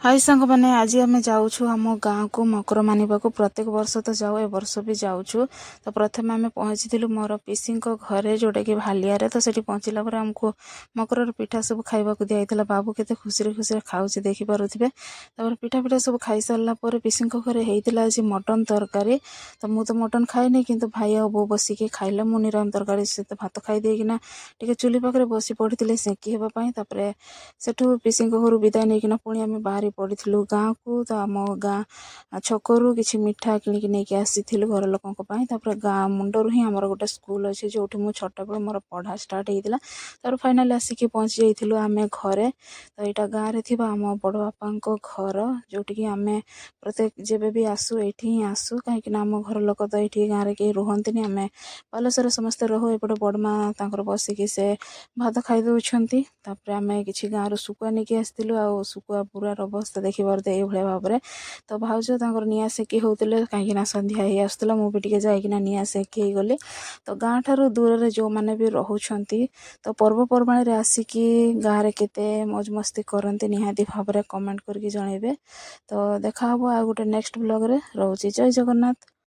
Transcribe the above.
हाय सांग मैंने आज आम जाऊँ आम गाँव को मकर मानवा को प्रत्येक वर्ष तो जाऊ ए वर्ष भी जाऊँ। तो प्रथम आम पहुँची मोर पीसी घरे जोटा कि भालिया तो सेठी पहुँचला पर आमको मकर पिठा सब खावा दिखाई बाबू के खुशी खुशी खाऊँ देखिपे। पिठा पिठा सब खाई सारा पीसी घरे होता आज मटन तरकारी। तो मु तो मटन खाएनी कि भाई आ बो बसिक खाइले मु निराम तरकारी सहित भात खाईदेना टे चुली पाखे बसी पड़ी सेकी हाँपाई सेठू पीसी घर विदाय नहीं पुणी आम बाहरी पड़ू गाँव को। तो आम गाँ छकरू किसी मिठा किणिकी नहीं आसी घर लोकों गाँ मुंडर ही आमर गोटे स्कूल अच्छे जो मुझे छोट बेलू मोर पढ़ा स्टार्ट होता। तर फाइनाली आसिक पहुँची जाइलु आम घरे। तो यहाँ गाँव में थी आम बड़ बापा घर जोटि आम प्रत्येक जेबे भी आसू ये ही आसू कहीं आम घर लोक तो ये गाँव में कहीं रुहतनी आम बालेश्वर समस्ते रहू एपटे बड़मा बसिकी से भात खाई दौरान। आम कि गाँव शुकुआ नहीं आसलु आ शुकुआ पूरा अवस्था देखी पारे ये भाव में। तो भाउज निआ सेकी होते कहीं संध्या ही आसला मुझे जाइना निआ सेकी गली। तो गाँव ठार दूर जो मैंने भी रोच तो पर्वपर्वाणी आसिकी गाँव में केते मौज मस्ती करते निहाती भाव में कमेंट करके जनइबे। तो देखा आ गोटे नेक्स्ट ब्लॉग रे रोची। जय जगन्नाथ।